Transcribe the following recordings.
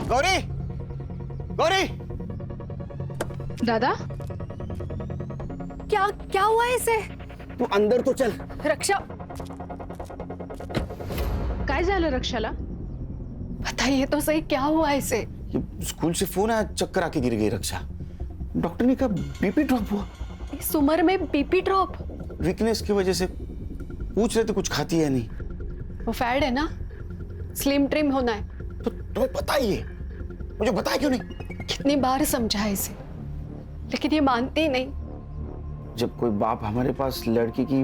गौरी, गौरी। दादा, क्या क्या हुआ है इसे? तू अंदर तो चल। रक्षा, काय झालं रक्षाला? बताइए तो सही, क्या हुआ इसे? ये स्कूल से फोन आया, चक्कर आके गिर गई रक्षा। डॉक्टर ने कहा बीपी ड्रॉप हुआ। इस उम्र में बीपी ड्रॉप? वीकनेस की वजह से। पूछ रहे थे कुछ खाती है नहीं। वो फैड है ना, स्लिम ट्रिम होना है। तो तुम्हें पता ही है, मुझे बताया क्यों नहीं? कितनी बार समझा है इसे, लेकिन ये मानती ही नहीं। जब कोई बाप हमारे पास लड़की की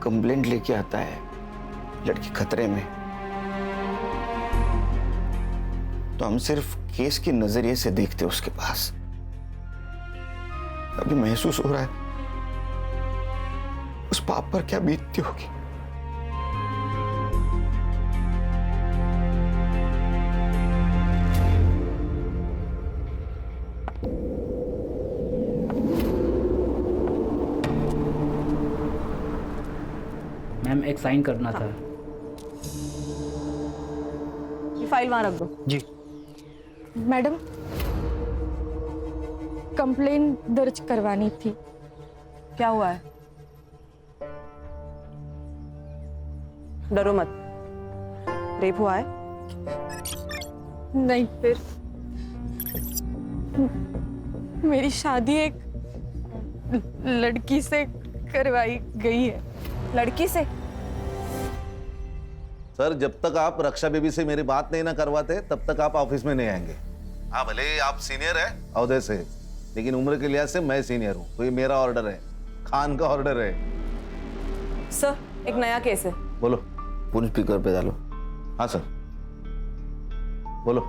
कंप्लेंट लेके आता है, लड़की खतरे में, तो हम सिर्फ केस के नजरिए से देखते उसके पास। अभी महसूस हो रहा है उस बाप पर क्या बीतती होगी। मैम एक साइन करना था। ये फाइल वहां रख दो। जी। मैडम, कंप्लेन दर्ज करवानी थी। क्या हुआ है? डरो मत। रेप हुआ है? नहीं, फिर मेरी शादी एक लड़की से करवाई गई है। लड़की से? सर, जब तक आप रक्षा बेबी से मेरी बात नहीं ना करवाते तब तक आप ऑफिस में नहीं आएंगे। हाँ, भले ही आप सीनियर है औहदे से, लेकिन उम्र के लिहाज से मैं सीनियर हूँ, तो ये मेरा ऑर्डर है, खान का ऑर्डर है। सर, एक नया केस है। बोलो। फोन स्पीकर पे डालो। हाँ सर, बोलो।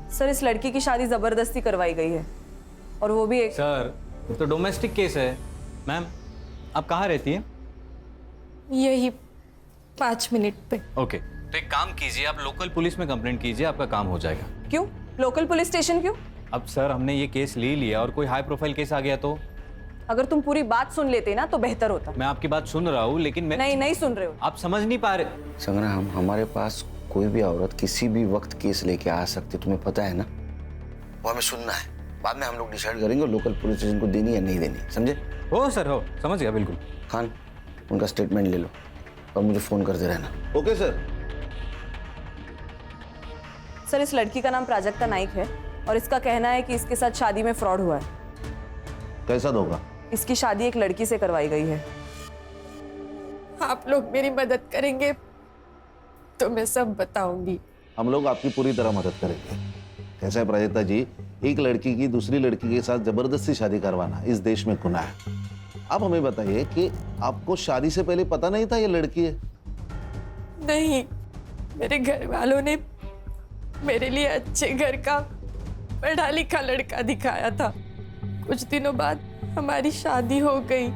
सर, इस लड़की की शादी जबरदस्ती करवाई गई है, और वो भी एक। सर, ये तो डोमेस्टिक केस है। मैम, आप कहाँ रहती हैं? यही 5 मिनट पे। ओके, तो एक काम कीजिए, आप लोकल पुलिस में कंप्लेंट कीजिए, आपका काम हो जाएगा। क्यों? लोकल पुलिस स्टेशन क्यों? अब सर, हमने ये केस ले लिया और कोई हाई प्रोफाइल केस आ गया तो? अगर तुम पूरी बात सुन लेते ना तो बेहतर होता। मैं आपकी बात सुन रहा हूँ, लेकिन मैं नहीं सुन रहे हो। आप समझ नहीं पा रहे। संग्राम, हमारे पास कोई भी औरत किसी भी वक्त केस लेके आ सकती, तुम्हें पता है ना। वो हमें सुनना है, बाद में हम लोग डिसाइड करेंगे लोकल पुलिस स्टेशन को देनी या नहीं देनी। समझे? हो सर, हो, समझ गया बिल्कुल। खान, उनका स्टेटमेंट ले लो और मुझे फोन करते रहना। Okay sir. सर, इस लड़की का नाम प्राजक्ता नाइक है, और इसका कहना है कि इसके साथ शादी में फ्रॉड हुआ है। कैसा होगा? इसकी शादी एक लड़की से करवाई गई है। आप लोग मेरी मदद करेंगे तो मैं सब बताऊंगी। हम लोग आपकी पूरी तरह मदद करेंगे। कैसा है प्राजक्ता जी, एक लड़की की दूसरी लड़की के साथ जबरदस्ती शादी करवाना इस देश में गुनाह है। आप हमें बताइए कि आपको शादी से पहले पता नहीं था ये लड़की है? नहीं, मेरे घर वालों ने मेरे लिए अच्छे घर का पढ़ा लिखा लड़का दिखाया था। कुछ दिनों बाद हमारी शादी हो गई।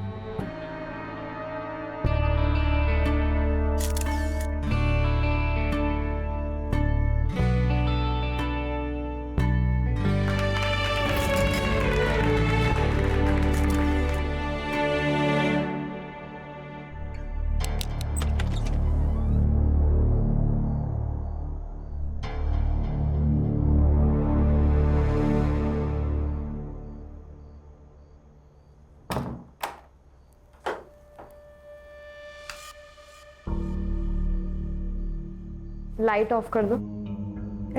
लाइट ऑफ कर दो।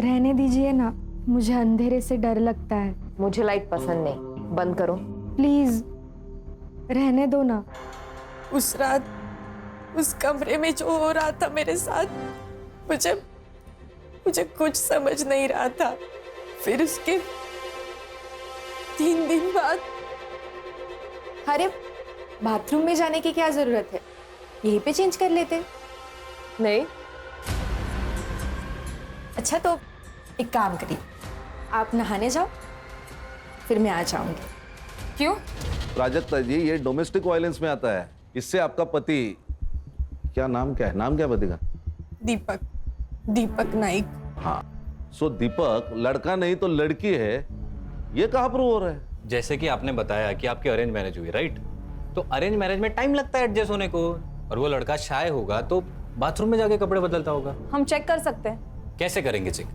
रहने दीजिए ना, मुझे अंधेरे से डर लगता है। मुझे लाइट पसंद नहीं, बंद करो। प्लीज रहने दो ना। उस रात उस कमरे में जो हो रहा था मेरे साथ, मुझे कुछ समझ नहीं रहा था। फिर उसके 3 दिन बाद। अरे, बाथरूम में जाने की क्या जरूरत है, यहीं पे चेंज कर लेते। नहीं। अच्छा, तो एक काम करिए, आप नहाने जाओ, फिर मैं आ जाऊंगी। क्यों? प्राजक्ता जी, ये डोमेस्टिक वायलेंस में आता है। इससे आपका पति, क्या नाम क्या है? नाम क्या पति का? दीपक नाइक। हाँ, सो दीपक लड़का नहीं तो लड़की है, ये कहाँ प्रूव हो रहा है? जैसे कि आपने बताया कि आपकी अरेंज मैरिज हुई, राइट? तो अरेंज मैरिज में टाइम लगता है एडजस्ट होने को, और वो लड़का शाय होगा तो बाथरूम में जाके कपड़े बदलता होगा। हम चेक कर सकते हैं। कैसे करेंगे चेक?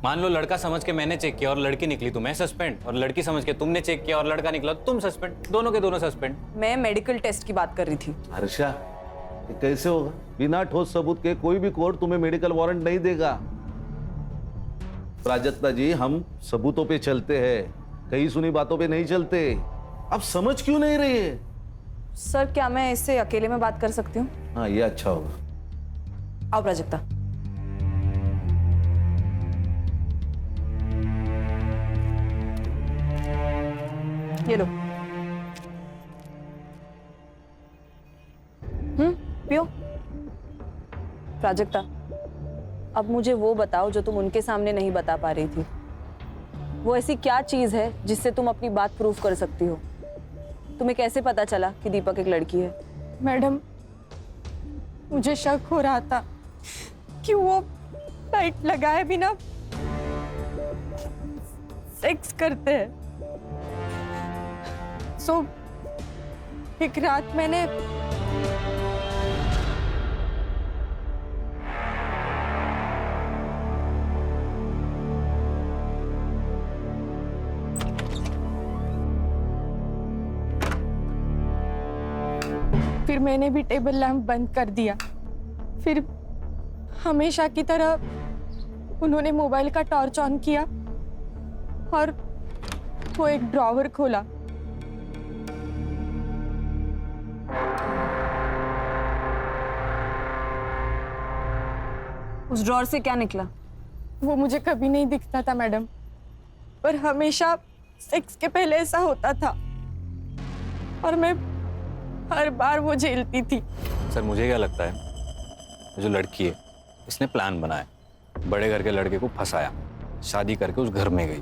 मान लो लड़का समझ के मैंने चेक किया और लड़की निकली तो मैं सस्पेंड, और लड़की समझ के तुमने चेक किया और लड़का निकला तो तुम सस्पेंड, दोनों के दोनों सस्पेंड। मैं मेडिकल टेस्ट की बात कर रही थी। हर्षा, ये कैसे होगा? बिना ठोस सबूत के कोई भी कोर्ट तुम्हें मेडिकल वारंट नहीं देगा। प्राजक्ता जी, हम सबूतों पे चलते हैं, कहीं सुनी बातों पे नहीं चलते। आप समझ क्यों नहीं रही है? सर, क्या मैं इससे अकेले में बात कर सकती हूँ? हाँ, ये अच्छा होगा। आओ प्राजक्ता। ये लो। पियो। प्राजक्ता, अब मुझे वो बताओ जो तुम उनके सामने नहीं बता पा रही थी। वो ऐसी क्या चीज है जिससे तुम अपनी बात प्रूफ कर सकती हो? तुम्हें कैसे पता चला कि दीपक एक लड़की है? मैडम, मुझे शक हो रहा था कि वो लाइट लगाए बिना सेक्स करते हैं। एक रात मैंने फिर मैंने भी टेबल लैंप बंद कर दिया। फिर हमेशा की तरह उन्होंने मोबाइल का टॉर्च ऑन किया और वो एक ड्रॉवर खोला। उस ड्रॉर से क्या निकला? वो मुझे कभी नहीं दिखता था मैडम, पर हमेशा सेक्स के पहले ऐसा होता था और मैं हर बार वो झेलती थी। सर, मुझे क्या लगता है, जो लड़की है इसने प्लान बनाया, बड़े घर के लड़के को फंसाया, शादी करके उस घर में गई,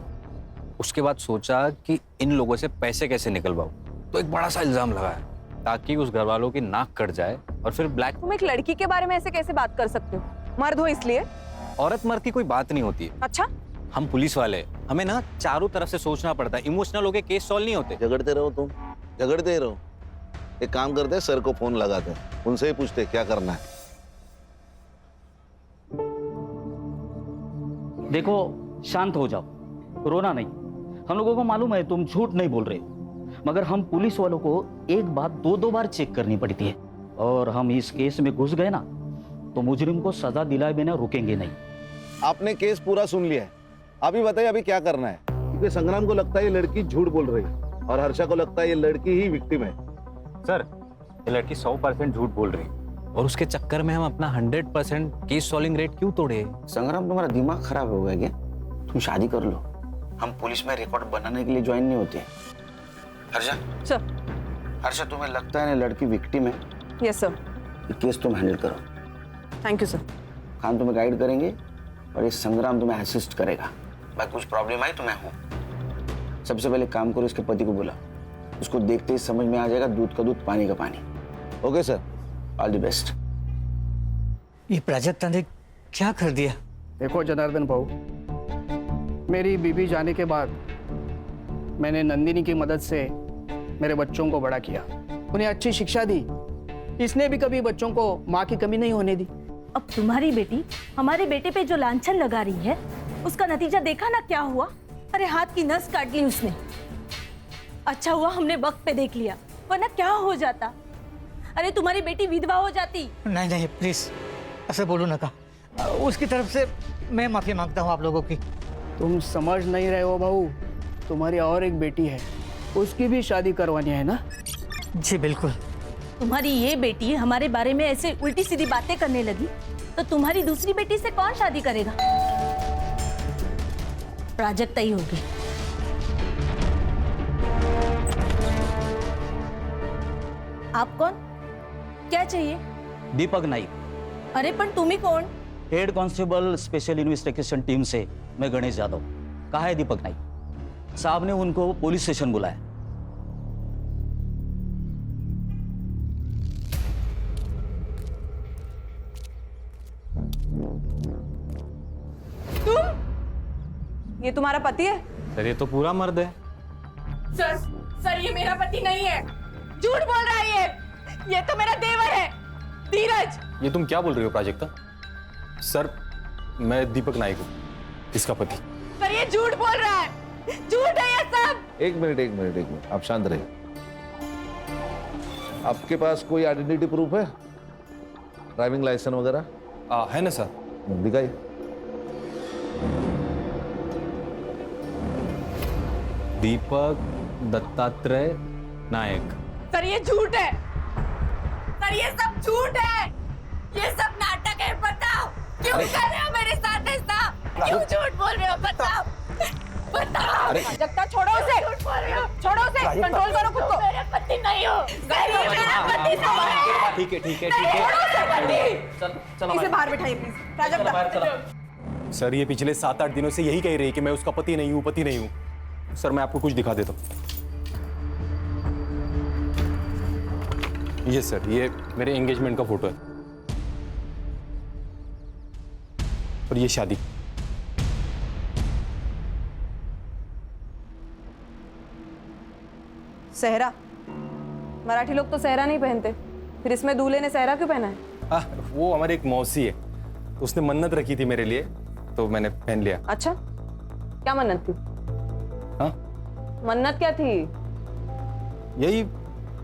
उसके बाद सोचा कि इन लोगों से पैसे कैसे निकलवाऊं, तो एक बड़ा सा इल्जाम लगाया ताकि उस घर वालों की नाक कट जाए और फिर ब्लैक। तुम एक लड़की के बारे में ऐसे कैसे बात कर सकते हो? मर्द हो इसलिए? औरत मर्द की कोई बात नहीं होती है। अच्छा, हम पुलिस वाले, हमें ना चारों तरफ से सोचना पड़ता है, इमोशनल होके केस सॉल्व नहीं होते। झगड़ते रहो तुम, झगड़ते ही रहो। एक काम करते हैं, सर को फोन लगाते हैं, उनसे ही पूछते क्या करना है। देखो, शांत हो जाओ, रोना नहीं। हम लोगों को मालूम है तुम झूठ नहीं बोल रहे हो, मगर हम पुलिस वालों को एक बात दो बार चेक करनी पड़ती है, और हम इस केस में घुस गए ना तो मुजरिम को सजा दिलाए बिना रुकेंगे नहीं। आपने केस पूरा सुन लिया है, अभी बताइए अभी क्या करना है? क्योंकि संग्राम को लगता है ये लड़की झूठ बोल रही है और हर्षा को लगता है ये लड़की ही विक्टिम है। सर, ये लड़की 100% झूठ बोल रही है और उसके चक्कर में हम अपना 100% केस सॉल्विंग रेट क्यों तोड़े? संग्राम, तुम्हारा दिमाग खराब हो गया क्या? तुम शादी कर लो, हम पुलिस में रिकॉर्ड बनाने के लिए ज्वाइन नहीं होते। हर्षा सर। हर्षा, तुम्हें लगता है ना लड़की विक्टिम है? Yes sir. ये केस तुम हैंडल करो। Thank you sir. खान तुम्हें गाइड करेंगे और ये संग्राम तुम्हें असिस्ट करेगा। भाई, कुछ प्रॉब्लम आई तो मैं हूँ। सबसे पहले काम करो, इसके पति को बुला, उसको देखते ही समझ में आ जाएगा दूध का दूध पानी का पानी। Okay sir, all the best. ये प्राजक्ता ने क्या कर दिया? देखो जनार्दन भाऊ, मेरी बीबी जाने के बाद मैंने नंदिनी की मदद से मेरे बच्चों को बड़ा किया, उन्हें अच्छी शिक्षा दी। इसने भी कभी बच्चों को माँ की कमी नहीं होने दी। अब तुम्हारी बेटी हमारे बेटे पे जो लांछन लगा रही है, उसका नतीजा देखा ना क्या हुआ? अरे हाथ की नस काट ली उसने। अच्छा हुआ हमने वक्त पे देख लिया, वरना क्या हो जाता? अरे तुम्हारी बेटी विधवा हो जाती। नहीं नहीं, प्लीज ऐसे बोलो ना। का उसकी तरफ से मैं माफी मांगता हूँ आप लोगों की। तुम समझ नहीं रहे हो भाऊ, तुम्हारी और एक बेटी है, उसकी भी शादी करवानी है ना? जी बिल्कुल। तुम्हारी ये बेटी हमारे बारे में ऐसे उल्टी सीधी बातें करने लगी तो तुम्हारी दूसरी बेटी से कौन शादी करेगा? प्राजक्ता ही होगी। आप कौन? क्या चाहिए? दीपक नाइक। अरे पण तुम्ही कोण? Head constable special investigation team से मैं गणेश यादव। कहा है दीपक नाइक? साहब ने उनको पुलिस स्टेशन बुलाया। ये तुम्हारा पति है? सर, ये तो पूरा मर्द है। सर ये मेरा पति नहीं है, झूठ बोल रहा है ये तो मेरा देवर है, धीरज। ये तुम क्या बोल रही हो प्राजक्ता? सर, मैं दीपक नाइक हूँ, इसका पति। पर ये झूठ बोल रहा है, झूठ है ये सब। एक मिनट, आप शांत रहिए। आपके पास कोई आइडेंटिटी प्रूफ है, ड्राइविंग लाइसेंस वगैरह? है ना सर। दिखाइए। दीपक दत्तात्रेय नायक। सर ये झूठ है, सर ये सब झूठ है, ये सब नाटक है। बताओ क्यों कर रहे हो मेरे साथ ऐसा, क्यों झूठ बोल रहे हो? बताओ बताओ। जगता छोड़ो उसे, छोड़ो उसे, कंट्रोल करो खुद को। मेरे पति नहीं हो, मेरा पति नहीं है। ठीक है। छोड़ो उसे पति। इसे बाहर बिठाइए प्लीज। प्राजक्ता, सर ये पिछले 7-8 दिनों से यही कह रही है कि मैं उसका पति नहीं हूँ। सर मैं आपको कुछ दिखा देता हूँ। ये सर, ये मेरे एंगेजमेंट का फोटो है और ये शादी। सहरा, मराठी लोग तो सहरा नहीं पहनते, फिर इसमें दूल्हे ने सहरा क्यों पहना है? वो हमारी एक मौसी है, तो उसने मन्नत रखी थी मेरे लिए, तो मैंने पहन लिया। अच्छा, क्या मन्नत थी? हाँ, मन्नत क्या थी? यही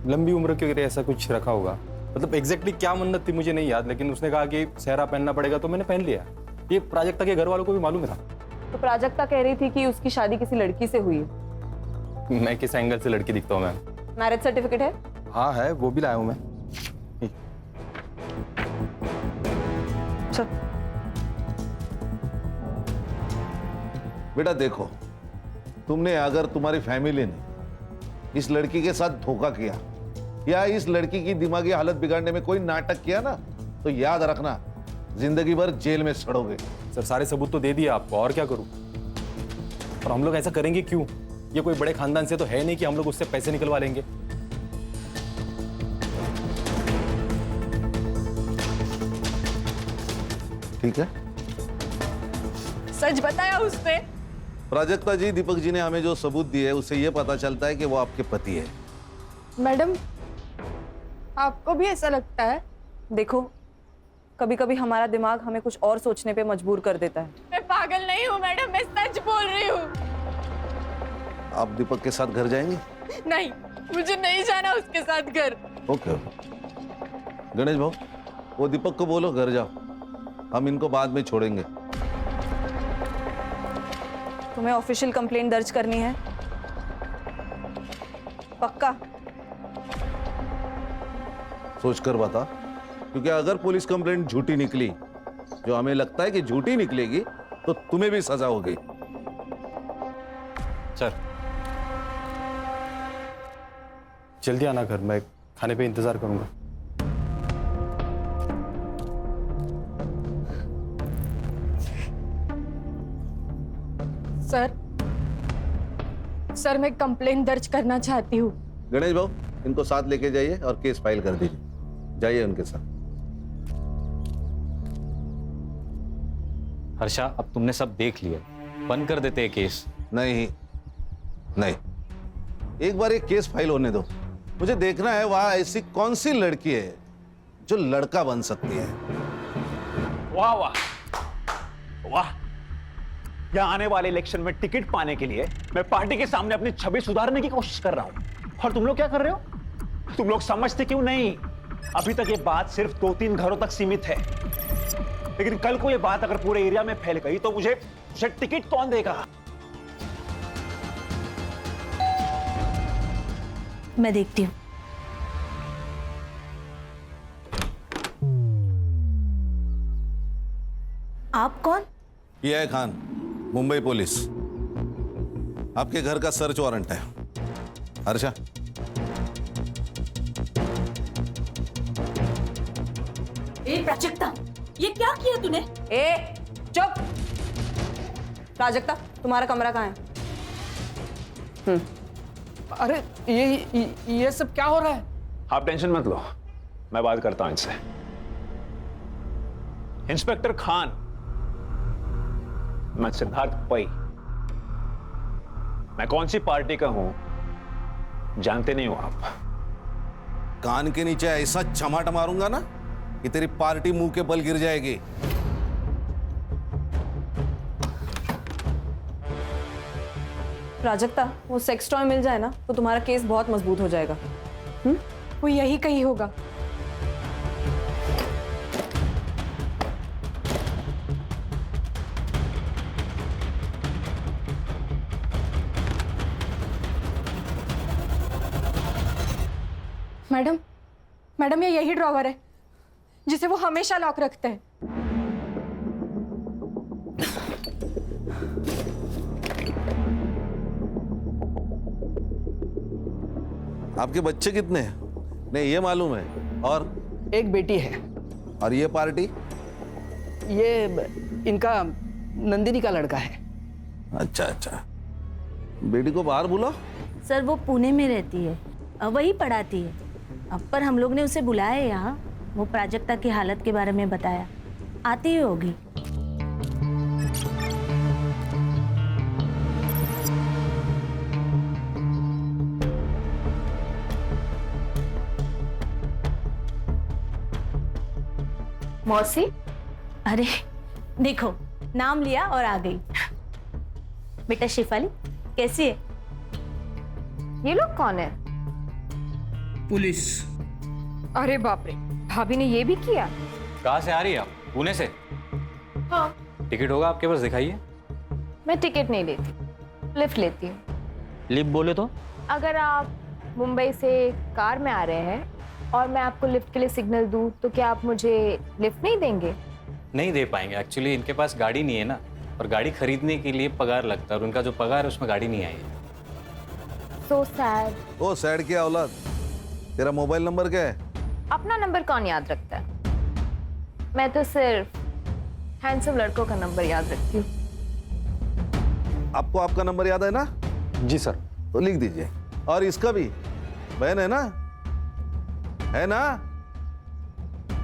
लंबी उम्र के लिए ऐसा कुछ रखा होगा। मतलब एग्जैक्टली क्या मन्नत थी मुझे नहीं याद, लेकिन उसने कहा कि सहरा पहनना पड़ेगा, तो मैंने पहन लिया। ये प्राजक्ता के घर वालों को भी मालूम था। तो प्राजक्ता कह रही थी कि उसकी शादी किसी लड़की से हुई है। मैं किस एंगल से लड़की दिखता हूँ मैम? मैरिज सर्टिफिकेट है? हाँ है, वो भी लाया हूँ मैं। चल। बेटा देखो, तुमने अगर तुम्हारी फैमिली ने इस लड़की के साथ धोखा किया या इस लड़की की दिमागी हालत बिगाड़ने में कोई नाटक किया ना, तो याद रखना जिंदगी भर जेल में सड़ोगे। सर सारे सबूत तो दे दिए आपको, और क्या करूं? और हम लोग ऐसा करेंगे क्यों? ये कोई बड़े खानदान से तो है नहीं कि हम लोग उससे पैसे निकलवा लेंगे। ठीक है, सच बताया उसने। प्राजक्ता जी, दीपक जी ने हमें जो सबूत दिए उससे यह पता चलता है कि वो आपके पति है। मैडम, आपको भी ऐसा लगता है? देखो, कभी कभी हमारा दिमाग हमें कुछ और सोचने पे मजबूर कर देता है। मैं पागल नहीं हूँ मैडम, मैं सच बोल रही हूँ। आप दीपक के साथ घर जाएंगे? नहीं, मुझे नहीं जाना उसके साथ घर। ओके। गणेश भाऊ, वो दीपक को बोलो घर जाओ, हम इनको बाद में छोड़ेंगे। तुम्हें ऑफिशियल कंप्लेंट दर्ज करनी है? पक्का? सोच कर बता, क्योंकि अगर पुलिस कंप्लेंट झूठी निकली, जो हमें लगता है कि झूठी निकलेगी, तो तुम्हें भी सजा होगी। सर जल्दी आना घर, मैं खाने पे इंतजार करूंगा। सर मैं कंप्लेंट दर्ज करना चाहती हूँ। गणेश भाऊ, इनको साथ लेके जाइए और केस फाइल कर दीजिए। जाइए उनके साथ। हर्षा, अब तुमने सब देख लिया, बंद कर देते हैं केस। नहीं, एक बार एक केस फाइल होने दो। मुझे देखना है वहां ऐसी कौन सी लड़की है जो लड़का बन सकती है। वाह वाह वाह! यहाँ आने वाले इलेक्शन में टिकट पाने के लिए मैं पार्टी के सामने अपनी छवि सुधारने की कोशिश कर रहा हूं, और तुम लोग क्या कर रहे हो? तुम लोग समझते क्यों नहीं? अभी तक ये बात सिर्फ 2-3 घरों तक सीमित है, लेकिन कल को ये बात अगर पूरे एरिया में फैल गई तो मुझे टिकट कौन देगा? मैं देखती हूँ। आप कौन? ये है खान, मुंबई पुलिस। आपके घर का सर्च वारंट है। हर्षा, प्राजक्ता, ये क्या किया तूने? चुप! प्राजक्ता, तुम्हारा कमरा कहाँ है? अरे ये सब क्या हो रहा है? आप टेंशन मत लो, मैं बात करता हूं इनसे। इंस्पेक्टर खान, मैं सिद्धार्थ पै। मैं कौन सी पार्टी का हूं जानते नहीं हो आप? कान के नीचे ऐसा चमाट मारूंगा ना कि तेरी पार्टी मुंह के बल गिर जाएगी। प्राजक्ता, वो सेक्स टॉय मिल जाए ना तो तुम्हारा केस बहुत मजबूत हो जाएगा। वो यही कहीं होगा। मैडम, मैडम ये यही ड्रॉवर है जिसे वो हमेशा लॉक रखते हैं। आपके बच्चे कितने हैं? नहीं, ये मालूम है। और एक बेटी है। और ये पार्टी? ये इनका नंदिनी का लड़का है। अच्छा अच्छा, बेटी को बाहर बुलाओ। सर वो पुणे में रहती है, वही पढ़ाती है। अब पर हम लोग ने उसे बुलाया है यहाँ, वो प्राजक्ता की हालत के बारे में बताया, आती ही होगी। मौसी, अरे देखो, नाम लिया और आ गई। बेटा शिफाली कैसी है? ये लोग कौन है? पुलिस। अरे बाप रे, भाभी ने ये भी किया? कहाँ से आ रही है आप? पुणे से? हाँ। टिकट होगा आपके पास, दिखाइए। मैं टिकट नहीं लेती, लिफ्ट लेती हूँ। लिफ्ट बोले तो? अगर आप मुंबई से कार में आ रहे हैं और मैं आपको लिफ्ट के लिए सिग्नल दूं तो क्या आप मुझे लिफ्ट नहीं देंगे? नहीं दे पाएंगे, एक्चुअली इनके पास गाड़ी नहीं है ना, और गाड़ी खरीदने के लिए पगार लगता है और उनका जो पगार है उसमें गाड़ी नहीं आई है। So sad। ओ सैड क्या औलाद, तेरा मोबाइल नंबर क्या है? अपना नंबर कौन याद रखता है? मैं तो सिर्फ हैंडसम लड़कों का नंबर याद रखती हूँ। आपको आपका नंबर याद है ना? जी सर। तो लिख दीजिए। और इसका भी, बहन है ना? है ना?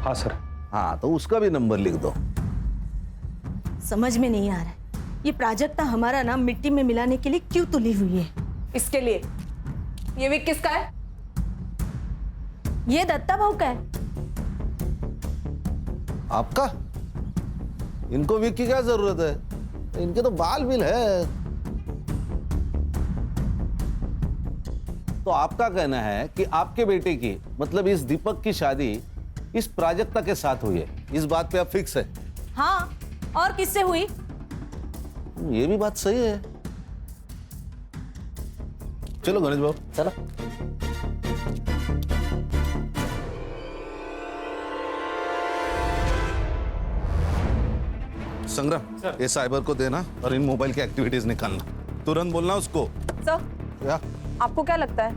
हाँ सर। हाँ, तो उसका भी नंबर लिख दो। समझ में नहीं आ रहा है, ये प्राजक्ता हमारा नाम मिट्टी में मिलाने के लिए क्यों तुली हुई है? इसके लिए। ये विक किसका है? ये दत्ता भाऊ का है। आपका? इनको विक की क्या जरूरत है? इनके तो बाल बिल है। तो आपका कहना है कि आपके बेटे की, मतलब इस दीपक की शादी इस प्राजक्ता के साथ हुई है, इस बात पे आप फिक्स है? हाँ, और किससे हुई? ये भी बात सही है। चलो गणेश बाबू, चलो। संग्राम, ये साइबर को देना और इन मोबाइल की एक्टिविटीज निकालना। तुरंत बोलना उसको। सर, या आपको क्या लगता है?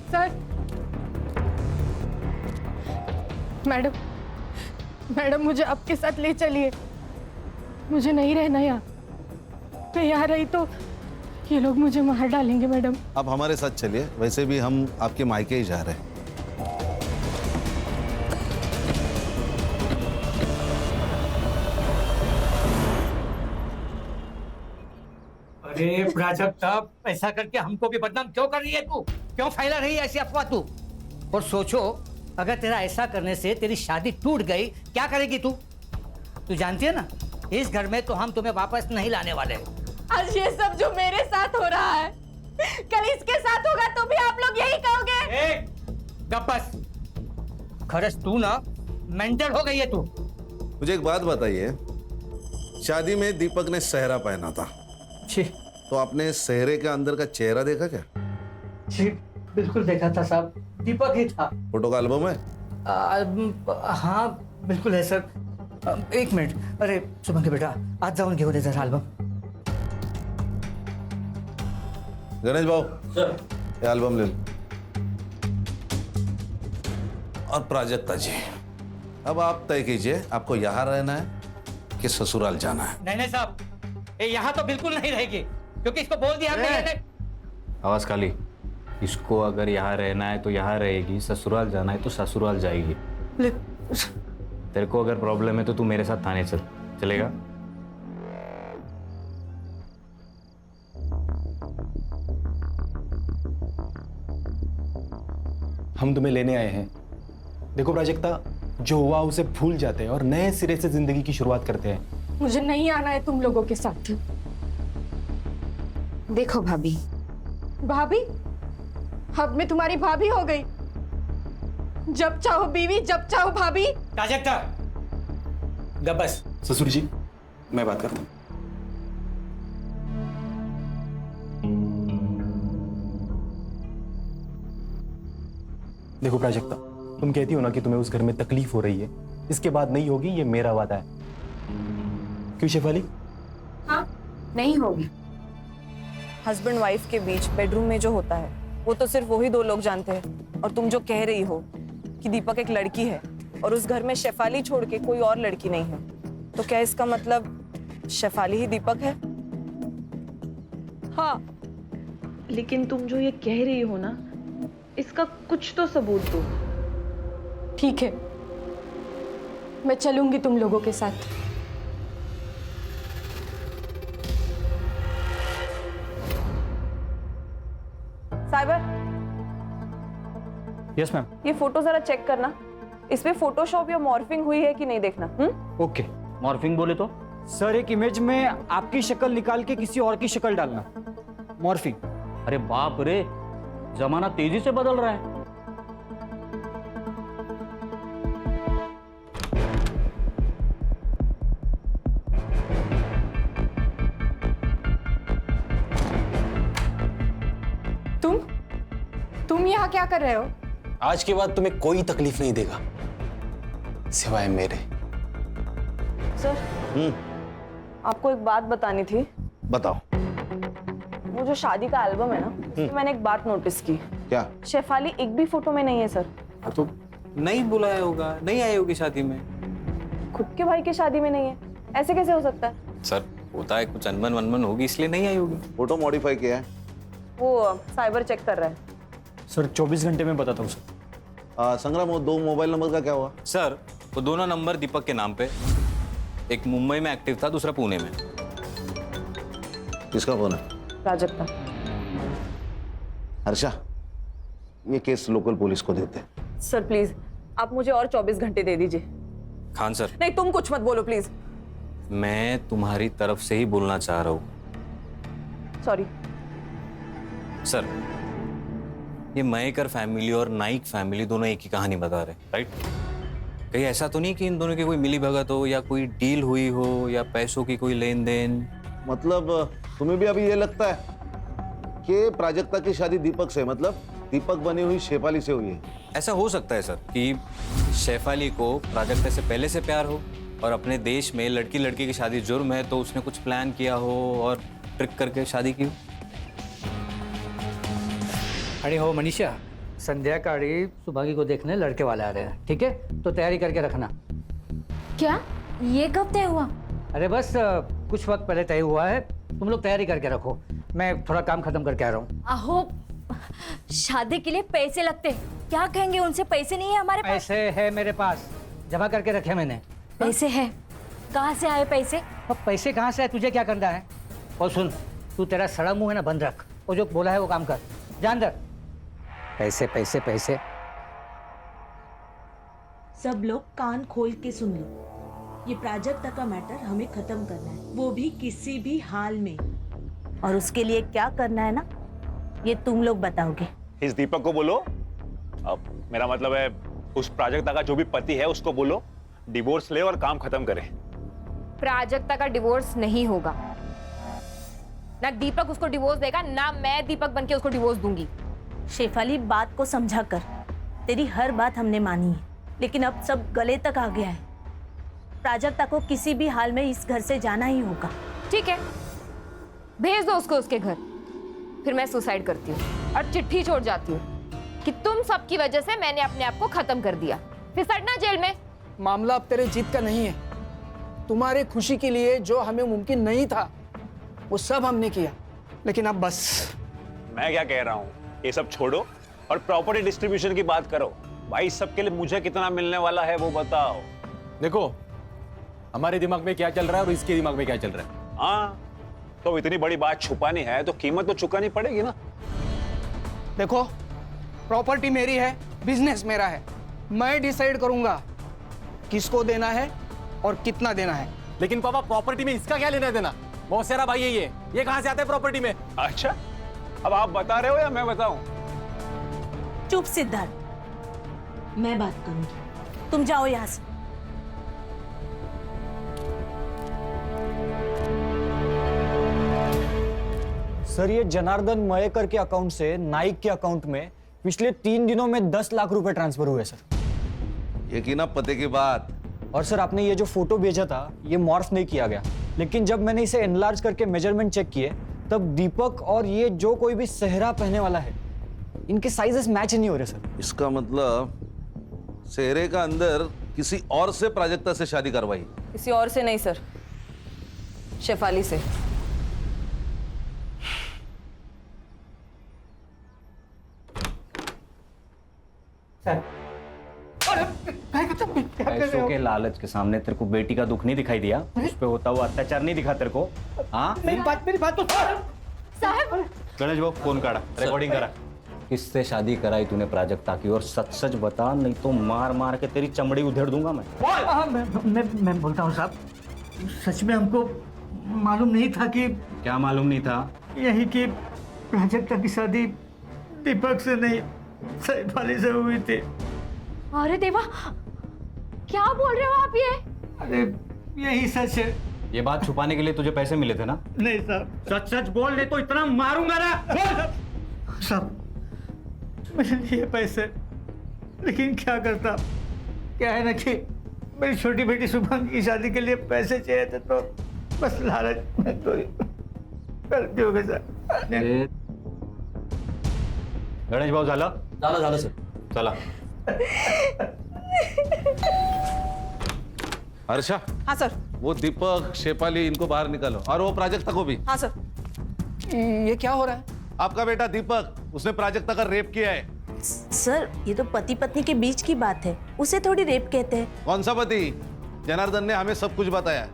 सर, मैडम मुझे आपके साथ ले चलिए, मुझे नहीं रहना यहाँ। मैं यहाँ रही तो ये लोग मुझे मार डालेंगे मैडम। आप हमारे साथ चलिए, वैसे भी हम आपके मायके ही जा रहे हैं। अरे प्राजक्ता, ऐसा करके हमको भी बदनाम क्यों कर रही है तू? क्यों फैला रही है ऐसी अफवाह तू? और सोचो, अगर तेरा ऐसा करने से तेरी शादी टूट गई, क्या करेगी तू? तू जानती है ना, इस घर में तो हम तुम्हें वापस नहीं लाने वाले। आज ये सब जो मेरे साथ हो रहा है, कल इसके साथ होगा तो भी आप लोग यही कहोगे। गप्पस, खरस तू ना मेंटल हो गई है तू। मुझे एक बात बताइए, शादी में दीपक ने सेहरा पहना था, तो आपने सेहरे के अंदर का चेहरा देखा क्या? जी बिल्कुल देखा था साहब, दीपक ही था। फोटो का एल्बम है? हाँ बिल्कुल है सर। एक मिनट, अरे सुमन के बेटा, आज जाऊन घेऊन दे जरा एल्बम। गणेश बाबू सर, ये एल्बम ले लो। और प्राजक्ता जी, अब आप तय कीजिए, आपको यहाँ रहना है कि ससुराल जाना है? नहीं साहब, ये यहाँ तो बिल्कुल नहीं रहेगी, क्योंकि इसको बोल दिया हमने। आवाज काली, इसको अगर यहाँ रहना है तो यहाँ रहेगी, ससुराल जाना है तो ससुराल जाएगी। तेरे को अगर प्रॉब्लम है तो तू मेरे साथ थाने चल, चलेगा? हम तुम्हें लेने आए हैं। देखो प्राजक्ता, जो हुआ उसे भूल जाते हैं और नए सिरे से जिंदगी की शुरुआत करते हैं। मुझे नहीं आना है तुम लोगों के साथ। देखो भाभी, भाभी? अब मैं तुम्हारी भाभी हो गई। जब चाहो बीवी, जब चाहो भाभी। प्राजक्ता, गब्बस। ससुर जी, मैं बात करता हूँ। देखो प्राजक्ता, तुम कहती हो ना कि तुम्हें उस घर में तकलीफ हो रही है, इसके बाद नहीं होगी, ये मेरा वादा है। क्यों शेफाली? हाँ, नहीं होगी। हस्बैंड वाइफ के बीच बेडरूम में जो होता है वो तो सिर्फ वही दो लोग जानते हैं। और तुम जो कह रही हो कि दीपक एक लड़की है और उस घर में शेफाली छोड़ के कोई और लड़की नहीं है, तो क्या इसका मतलब शेफाली ही दीपक है? हाँ, लेकिन तुम जो ये कह रही हो ना, इसका कुछ तो सबूत दो। ठीक है, मैं चलूंगी तुम लोगों के साथ। Cyber, yes ma'am. ये फोटो जरा चेक करना, इसमें फोटोशॉप या मॉर्फिंग हुई है कि नहीं देखना। ओके। मॉर्फिंग बोले तो? सर, एक इमेज में आपकी शक्ल निकाल के किसी और की शक्ल डालना, मॉर्फिंग। अरे बाप रे, जमाना तेजी से बदल रहा है। तुम यहाँ क्या कर रहे हो? आज के बाद तुम्हें कोई तकलीफ नहीं देगा, सिवाय मेरे। सर, आपको एक बात बतानी थी। बताओ। वो जो शादी का एल्बम है ना, उसमें मैंने एक बात नोटिस की। क्या? शेफाली एक भी फोटो में नहीं है सर। तो नहीं बुलाया होगा, नहीं आई होगी शादी में। खुद के भाई की शादी में नहीं है, ऐसे कैसे हो सकता है? सर, होता है, कुछ अनबन वनबन होगी इसलिए नहीं आई होगी। फोटो मॉडिफाई किया है? वो साइबर चेक कर रहा है। सर 24 घंटे में बताता हूँ सर। संग्राम, वो 2 मोबाइल नंबर का क्या हुआ? सर, वो दोनों नंबर दीपक के नाम पे, एक मुंबई में एक्टिव था, दूसरा पुणे में। किसका फोन है? प्राजक्ता। हर्षा, ये केस लोकल पुलिस को देते हैं। सर प्लीज, आप मुझे और 24 घंटे दे दीजिए। खान सर, नहीं, तुम कुछ मत बोलो प्लीज। मैं तुम्हारी तरफ से ही बोलना चाह रहा हूँ। सॉरी सर, ये मयेकर फैमिली और नाइक फैमिली दोनों एक ही कहानी बता रहे, राइट? कहीं ऐसा तो नहीं कि इन दोनों की कोई मिली भगत हो या कोई डील हुई हो या पैसों की कोई लेन देन? मतलब तुम्हें भी अभी ये लगता है कि प्राजक्ता की शादी दीपक से, मतलब दीपक बनी हुई शेफाली से हुई है? ऐसा हो सकता है सर कि शेफाली को प्राजक्ता से पहले से प्यार हो और अपने देश में लड़की लड़की की शादी जुर्म है, तो उसने कुछ प्लान किया हो और ट्रिक करके शादी की हो। अरे हो मनीषा, संध्याकाळी सुभागी को देखने लड़के वाले आ रहे हैं, ठीक है? तो तैयारी करके रखना। क्या ये कब तय हुआ? अरे बस कुछ वक्त पहले तय हुआ है, तुम लोग तैयारी करके रखो, मैं थोड़ा काम खत्म करके आ रहा हूँ। आहो, शादी के लिए पैसे लगते, क्या कहेंगे उनसे? पैसे नहीं है हमारे पास। पैसे है मेरे पास, जमा करके रखे मैंने। पैसे है? कहाँ से आए पैसे? अब पैसे कहाँ से आए, तुझे क्या करना है? और सुन, तू तेरा सड़ा मुंह है ना, बंद रख, वो जो बोला है वो काम कर, जा अंदर। पैसे पैसे पैसे। सब लोग कान खोल के सुन लो, ये प्राजक्ता का मैटर हमें खत्म करना है, वो भी किसी भी हाल में। और उसके लिए क्या करना है ना, ये तुम लोग बताओगे। इस दीपक को बोलो, अब मेरा मतलब है उस प्राजक्ता का जो भी पति है उसको बोलो डिवोर्स ले और काम खत्म करे। प्राजक्ता का डिवोर्स नहीं होगा। ना दीपक उसको डिवोर्स देगा, ना मैं दीपक बनके उसको डिवोर्स दूंगी। शेफाली, बात को समझा कर, तेरी हर बात हमने मानी है, लेकिन अब सब गले तक आ गया है। प्राजक्ता को किसी भी हाल में इस घर से जाना ही होगा। ठीक है, भेज दो उसको उसके घर, फिर मैं सुसाइड करती हूँ और चिट्ठी छोड़ जाती हूँ कि तुम सबकी वजह से मैंने अपने आप को खत्म कर दिया, फिर सड़ना जेल में। मामला अब तेरे जीत का नहीं है। तुम्हारे खुशी के लिए जो हमें मुमकिन नहीं था वो सब हमने किया, लेकिन अब बस। मैं क्या कह रहा हूँ, ये सब छोड़ो और प्रॉपर्टी डिस्ट्रीब्यूशन की बात करो। भाई सबके लिए मुझे कितना मिलने वाला है वो बताओ। देखो, हमारे दिमाग में क्या चल रहा है और इसके दिमाग में क्या चल रहा है। हाँ, तो इतनी बड़ी बात छुपानी है तो कीमत तो चुकानी पड़ेगी ना। देखो, प्रॉपर्टी मेरी है, बिजनेस मेरा है, मैं डिसाइड करूंगा किसको देना है और कितना देना है। लेकिन पापा, प्रॉपर्टी में इसका क्या लेना देना? मौसेरा भाई है ये कहां से आते हैं प्रॉपर्टी में? अच्छा, अब आप बता रहे हो या मैं बताऊं? चुप सिद्धार्थ, मैं बात करूंगी। तुम जाओ यहाँ से। सर, ये जनार्दन मयेकर के अकाउंट से नाइक के अकाउंट में पिछले 3 दिनों में 10 लाख रुपए ट्रांसफर हुए सर। ये की ना पते की बात। और सर, आपने ये जो फोटो भेजा था ये मॉर्फ नहीं किया गया, लेकिन जब मैंने इसे एनलार्ज करके मेजरमेंट चेक किए तब दीपक और ये जो कोई भी सेहरा पहनने वाला है इनके साइजेस मैच नहीं हो रहे सर। इसका मतलब सेहरे का अंदर किसी और से प्राजक्ता से शादी करवाई? किसी और से नहीं सर, शेफाली से। पैसों के लालच के सामने तेरे को बेटी का दुख नहीं दिखाई दिया? उस पे होता हुआ अत्याचार नहीं दिखा तेरे को? हाँ, मेरी बात तो साहब, गणेश बाबू फोन काटा, रिकॉर्डिंग करा। किससे शादी कराई तूने प्राजक्ता की? और सच सच बता, नहीं तो मार मार के तेरी चमड़ी उधेड़ दूंगा मैं। मैं बोलता हूँ साहब, सच में हमको मालूम नहीं था कि क्या मालूम नहीं था? यही कि प्राजक्ता की शादी दीपक से नहीं सैफाली से हुई थी। अरे देवा, क्या बोल रहे हो आप ये? अरे यही सच है। ये बात छुपाने के लिए तुझे पैसे मिले थे ना? नहीं साहब, सच सच बोल दे तो इतना मारूंगा ना। साहब, मेरे लिए पैसे, लेकिन क्या करता, क्या है ना कि मेरी छोटी बेटी शुभांगी की शादी के लिए पैसे चाहिए थे, तो बस लालच में तो गलती हो गई सर। गणेश भाऊ झालं? झालं सर। चला। हर्षा। हाँ सर। वो दीपक, शेफाली, इनको बाहर निकालो, और वो प्राजक्ता को भी। हाँ सर। ये क्या हो रहा है? आपका बेटा दीपक, उसने प्राजक्ता का रेप किया है। सर, ये तो पति पत्नी के बीच की बात है, उसे थोड़ी रेप कहते हैं। कौन सा पति? जनार्दन ने हमें सब कुछ बताया,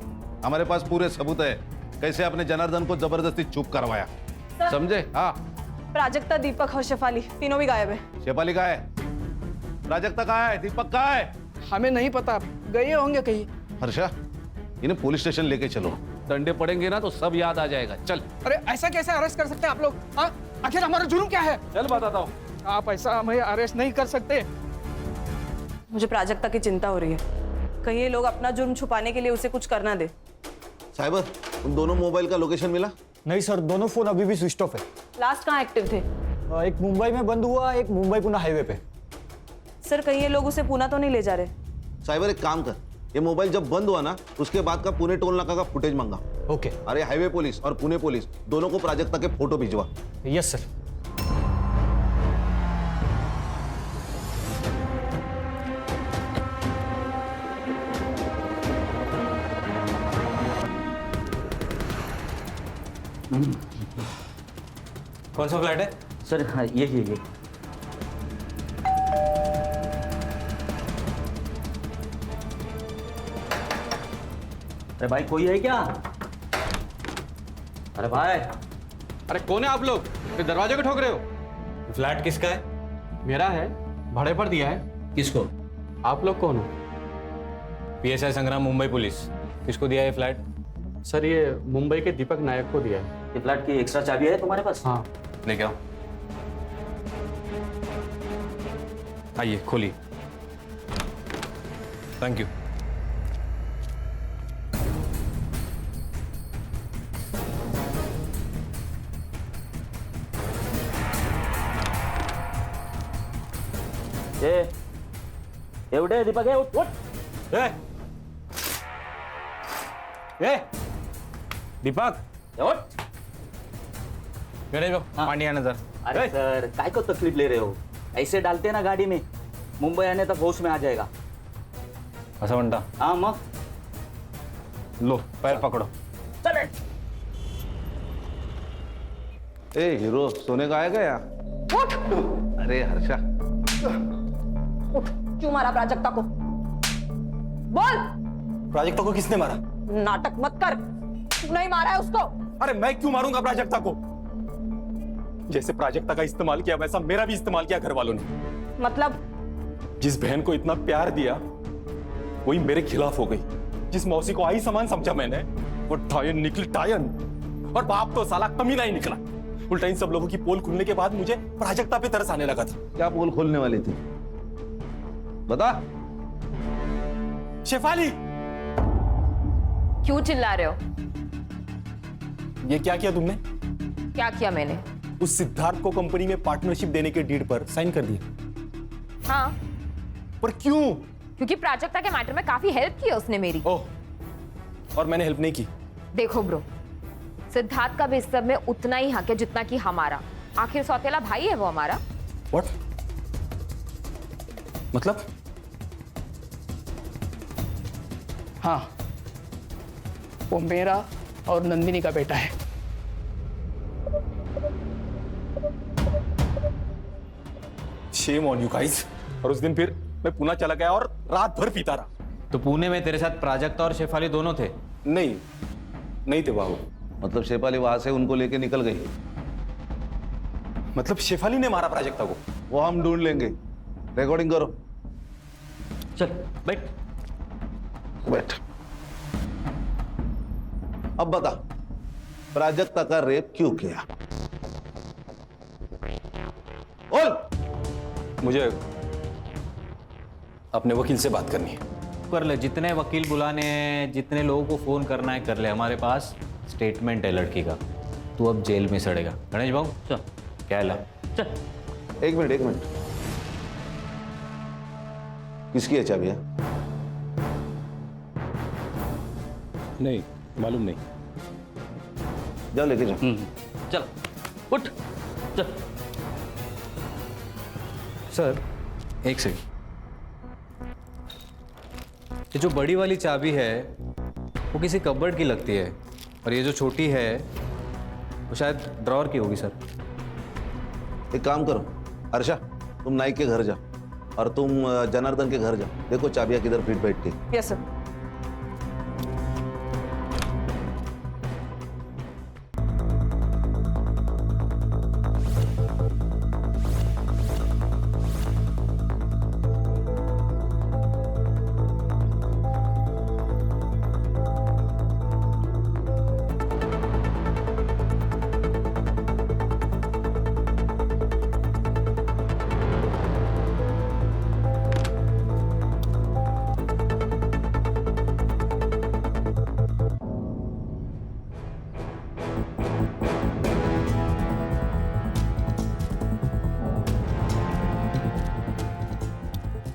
हमारे पास पूरे सबूत है कैसे आपने जनार्दन को जबरदस्ती चुप करवाया। समझे? हाँ। प्राजक्ता, दीपक और शेफाली तीनों भी गायब है। शेफाली कहाँ है? प्राजक्ता कहाँ है? दीपक कहाँ है? हमें नहीं पता, गए होंगे कहीं। हर्षा, इन्हें पुलिस स्टेशन लेके चलो, डंडे पड़ेंगे ना तो सब याद आ जाएगा। चल। अरे ऐसा कैसे अरेस्ट कर सकते हैं आप लोग? हाँ, आखिर हमारा जुर्म क्या है? चल बताता हूँ। आप ऐसा हमें अरेस्ट नहीं कर सकते। मुझे प्राजक्ता की चिंता हो रही है, कहीं ये लोग अपना जुर्म छुपाने के लिए उसे कुछ करना दे। साइबर, उन दोनों मोबाइल का लोकेशन मिला? नहीं सर, दोनों फोन अभी भी स्विच ऑफ है। लास्ट कहाँ एक्टिव थे? एक मुंबई में बंद हुआ, एक मुंबई पुणे हाईवे पे। सर, कहीं ये लोग उसे पूना तो नहीं ले जा रहे? साइबर, एक काम कर, ये मोबाइल जब बंद हुआ ना उसके बाद का पुणे टोल नाका का फुटेज मांगा। ओके। अरे हाईवे पुलिस और पुणे पुलिस दोनों को प्राजक्ता के फोटो भिजवा। Yes sir. कौन सा फ्लैट है सर? हाँ, ये अरे भाई, कोई है क्या? अरे भाई। अरे कौन है आप लोग? फिर दरवाजे को ठोक रहे हो? फ्लैट किसका है? मेरा है, भाड़े पर दिया है। किसको? आप लोग कौन हो? PSI संग्राम, मुंबई पुलिस। किसको दिया है फ्लैट? सर, ये मुंबई के दीपक नायक को दिया है। ये फ्लैट की एक्स्ट्रा चाबी है तुम्हारे पास? हाँ। लेके आओ। आइए, खोलिए। Thank you. एवढे दीपक है, उठ उठ। दीपक, उठ। गणेश भाऊ, पानी आना जरा। अरे सर, काय को तकलीफ ले रहे हो? ऐसे डालते हैं ना गाड़ी में, मुंबई आने तक होश में आ जाएगा। असं म्हणता? हाँ मग। लो, पैर पकड़ो। चल। ए हीरो, सोने का आएगा या? अरे हर्षा, क्यों मारा प्राजक्ता को? बोल। प्राजक्ता को किसने मारा? नाटक मत कर, तू नहीं मारा है उसको। अरे मैं क्यों मारूंगा प्राजक्ता को? जैसे प्राजक्ता का इस्तेमाल किया वैसा मेरा भी इस्तेमाल किया घर वालों ने। मतलब? जिस बहन को इतना प्यार दिया वही मेरे खिलाफ हो गई। जिस मौसी को आई समान समझा मैंने वो टायन निकली टायन, और बाप तो साला कमीना ही निकला। उल्टा इन सब लोगों की पोल खुलने के बाद मुझे प्राजक्ता पे तरस आने लगा था। क्या पोल खोलने वाली थी बता। शेफाली, क्यों चिल्ला रहे हो? ये क्या किया तुमने? क्या किया मैंने? उस सिद्धार्थ को कंपनी में पार्टनरशिप देने के डीड पर साइन कर दिया। हाँ, पर क्यों? क्योंकि प्राजक्ता के मैटर में काफी हेल्प की है उसने मेरी। ओह, और मैंने हेल्प नहीं की? देखो ब्रो, सिद्धार्थ का भी इस सब में उतना ही हक है जितना कि हमारा। आखिर सौतेला भाई है वो हमारा। What? मतलब? हाँ, वो मेरा और नंदिनी का बेटा है। Shame on you guys। और उस दिन फिर मैं पुणे चला गया और रात भर पीता रहा। तो पुणे में तेरे साथ प्राजक्ता और शेफाली दोनों थे? नहीं थे बाबू। मतलब शेफाली वहां से उनको लेके निकल गई? मतलब शेफाली ने मारा प्राजक्ता को? वो हम ढूंढ लेंगे। रिकॉर्डिंग करो। चल बैठ। बैठ। अब बता, प्राजक्ता का रेप क्यों किया? बोल। मुझे अपने वकील से बात करनी है। कर ले, जितने वकील बुलाने हैं, जितने लोगों को फोन करना है कर ले। हमारे पास स्टेटमेंट है लड़की का। तू अब जेल में सड़ेगा। गणेश बाबू चल, क्या ला चल। एक मिनट। किसकी है चाबियां? नहीं मालूम नहीं। जाओ लेके जाओ। चल उठ चल। सर एक सेकंड, ये जो बड़ी वाली चाबी है वो किसी कबर्ड की लगती है, और ये जो छोटी है वो शायद ड्रॉअर की होगी। सर एक काम करो अर्षा, तुम नाइक के घर जाओ और तुम जनार्दन के घर जाओ। देखो चाबियां किधर फिट बैठती है। Yes sir.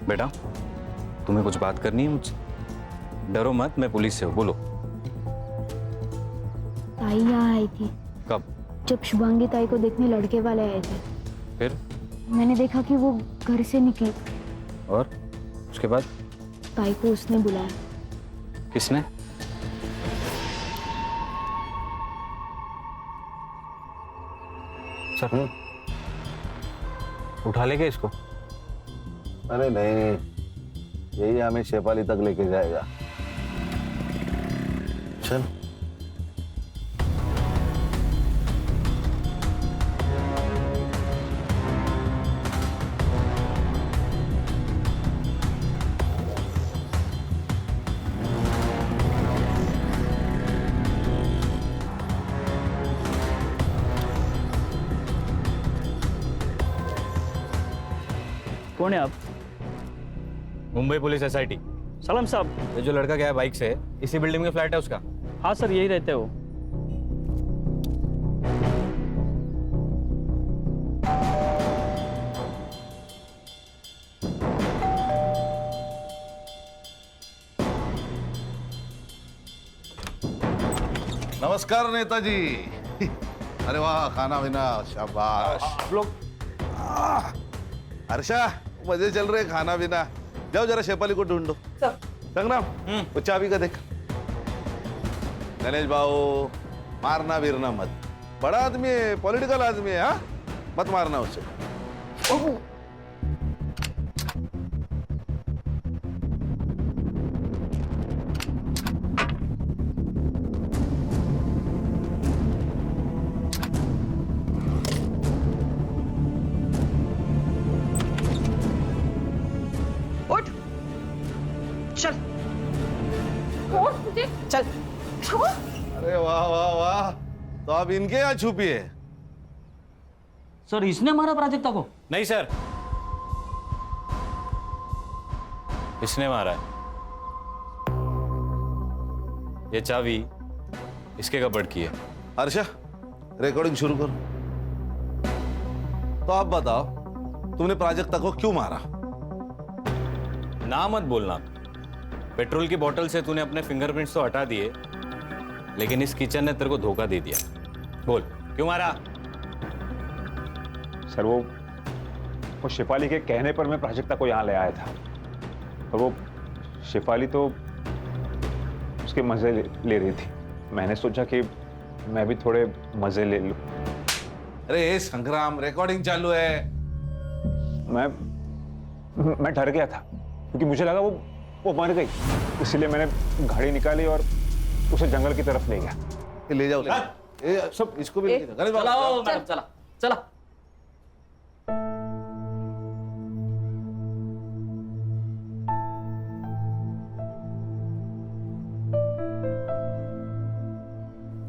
बेटा, तुम्हें कुछ बात करनी है मुझसे? डरो मत, मैं पुलिस से हूँ। बोलो। ताई यहाँ आई थी। कब? जब शुभांगी ताई को देखने लड़के वाले आए थे। फिर? मैंने देखा कि वो घर से निकली। और उसके बाद? ताई को उसने बुलाया। किसने? सर उठा लेंगे इसको? अरे नहीं, यही हमें शेफाली तक लेके जाएगा। चल। कौन है आप? Mumbai police SIT। सलाम साहब। ये जो लड़का गया है बाइक से, इसी बिल्डिंग में फ्लैट है उसका? हाँ सर, यही रहते हो। नमस्कार नेताजी। अरे वाह, खाना पीना शाबाश। आप लोग हर्षा, मजे चल रहे खाना पीना। जाओ जरा शेफाली को ढूंढो। संग्राम, वो चाबी का देख। गणेश भाऊ, मारना बिरना मत। बड़ा आदमी है, पॉलिटिकल आदमी है। हाँ, मत मारना उसे। चल। छोड़ मुझे। चल। छोड़। अरे वाह वाह वाह, तो आप इनके यहाँ छुपी है? सर इसने मारा प्राजक्ता को? नहीं सर, इसने मारा है। ये चाबी इसके कपबोर्ड की है। हर्षा, रिकॉर्डिंग शुरू करो। तो आप बताओ, तुमने प्राजक्ता को क्यों मारा? ना मत बोलना। पेट्रोल की बोतल से तूने अपने फिंगरप्रिंट्स तो हटा दिए, लेकिन इस किचन ने तेरे को धोखा दे दिया। बोल क्यों मारा? सर वो शिफाली के कहने पर मैं प्राजक्ता को यहाँ ले आया था, और वो शिफाली तो उसके मजे ले रही थी। मैंने सोचा कि मैं भी थोड़े मजे ले लूं। अरे संग्राम, रिकॉर्डिंग चालू है। मैं डर गया था क्योंकि मुझे लगा वो मर गई, इसलिए मैंने गाड़ी निकाली और उसे जंगल की तरफ ले गया। ले जाओ, ले जाओ। सब इसको भी चलाओ मैडम, चला चला।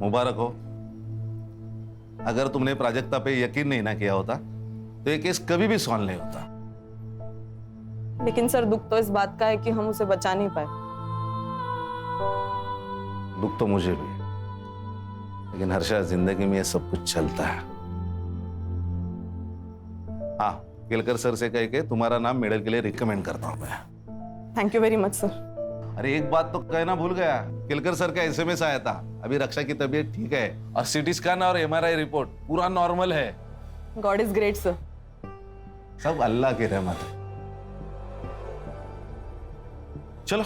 मुबारक हो। अगर तुमने प्राजक्ता पे यकीन नहीं ना किया होता तो ये केस कभी भी सॉल्व नहीं होता। लेकिन सर दुख तो इस बात का है कि हम उसे बचा नहीं पाए। दुख तो मुझे भी है, लेकिन हर्षा जिंदगी में ये सब कुछ चलता है। हाँ, केलकर सर से कह के तुम्हारा नाम मेडल के लिए रिकमेंड करता हूं मैं। Thank you very much sir. अरे एक बात तो कहना भूल गया, केलकर सर का एसएमएस आया था। अभी रक्षा की तबीयत ठीक है और सीटी स्कैन और एमआरआई रिपोर्ट पूरा नॉर्मल है। God is great sir. सब अल्लाह की रहमत है। चलो